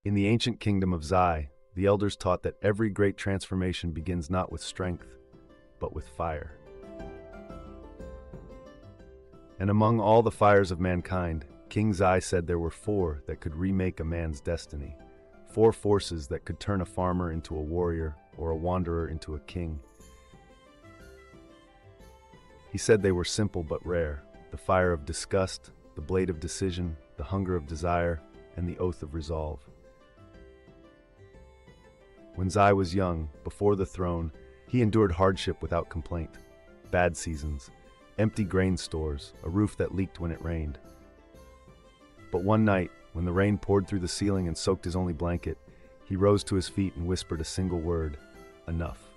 In the ancient kingdom of Zai, the elders taught that every great transformation begins not with strength, but with fire. And among all the fires of mankind, King Zai said there were 4 that could remake a man's destiny. 4 forces that could turn a farmer into a warrior or a wanderer into a king. He said they were simple but rare: the fire of disgust, the blade of decision, the hunger of desire, and the oath of resolve. When Zai was young, before the throne, he endured hardship without complaint. Bad seasons, empty grain stores, a roof that leaked when it rained. But one night, when the rain poured through the ceiling and soaked his only blanket, he rose to his feet and whispered a single word: enough.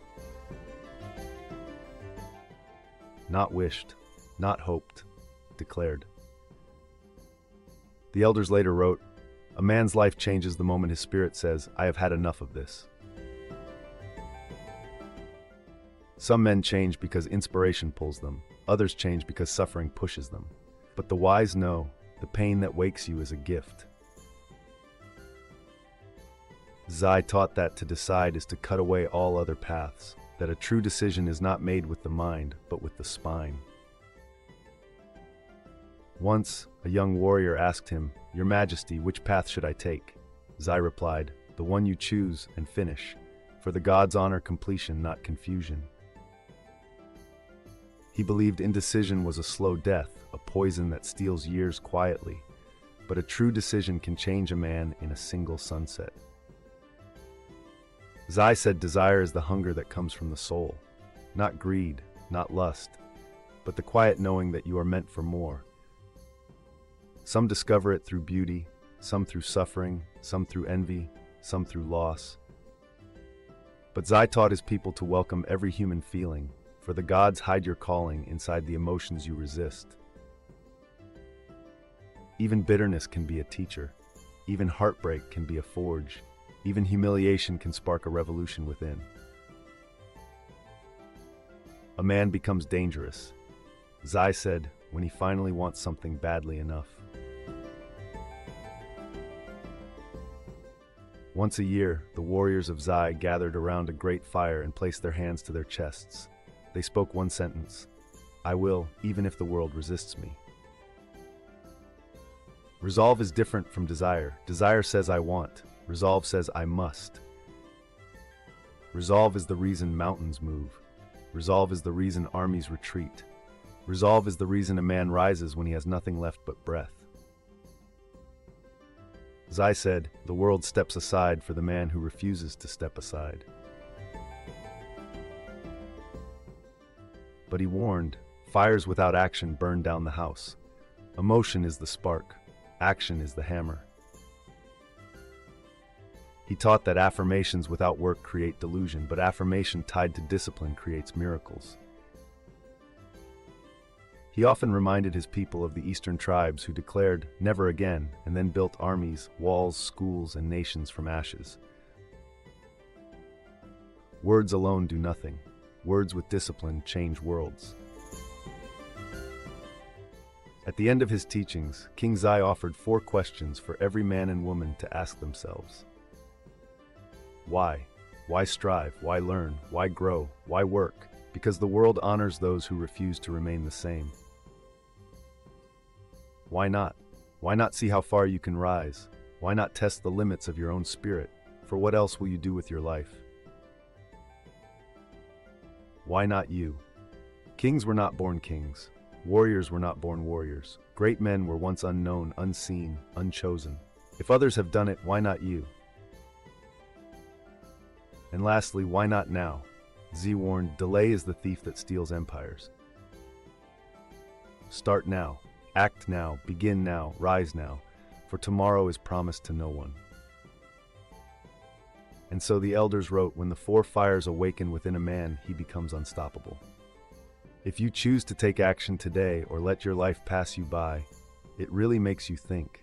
Not wished, not hoped, declared. The elders later wrote, "A man's life changes the moment his spirit says, 'I have had enough of this.'" Some men change because inspiration pulls them. Others change because suffering pushes them. But the wise know the pain that wakes you is a gift. Zai taught that to decide is to cut away all other paths, that a true decision is not made with the mind, but with the spine. Once, a young warrior asked him, "Your Majesty, which path should I take?" Zai replied, "The one you choose and finish, for the gods honor completion, not confusion." He believed indecision was a slow death, a poison that steals years quietly, but a true decision can change a man in a single sunset. Zai said desire is the hunger that comes from the soul, not greed, not lust, but the quiet knowing that you are meant for more. Some discover it through beauty, some through suffering, some through envy, some through loss. But Zai taught his people to welcome every human feeling, for the gods hide your calling inside the emotions you resist. Even bitterness can be a teacher. Even heartbreak can be a forge. Even humiliation can spark a revolution within. A man becomes dangerous, Zai said, when he finally wants something badly enough. Once a year, the warriors of Zai gathered around a great fire and placed their hands to their chests. They spoke one sentence: "I will, even if the world resists me." Resolve is different from desire. Desire says I want. Resolve says I must. Resolve is the reason mountains move. Resolve is the reason armies retreat. Resolve is the reason a man rises when he has nothing left but breath. Zai said, "The world steps aside for the man who refuses to step aside." But he warned, fires without action burn down the house. Emotion is the spark. Action is the hammer. He taught that affirmations without work create delusion, but affirmation tied to discipline creates miracles. He often reminded his people of the eastern tribes who declared, "Never again," and then built armies, walls, schools, and nations from ashes. Words alone do nothing. Words with discipline change worlds. At the end of his teachings, King Zai offered 4 questions for every man and woman to ask themselves. Why? Why strive? Why learn? Why grow? Why work? Because the world honors those who refuse to remain the same. Why not? Why not see how far you can rise? Why not test the limits of your own spirit? For what else will you do with your life? Why not you? Kings were not born kings. Warriors were not born warriors. Great men were once unknown, unseen, unchosen. If others have done it, why not you? And lastly, why not now? Z warned, delay is the thief that steals empires. Start now, act now, begin now, rise now, for tomorrow is promised to no one. And so the elders wrote, when the 4 fires awaken within a man, he becomes unstoppable. If you choose to take action today or let your life pass you by, it really makes you think.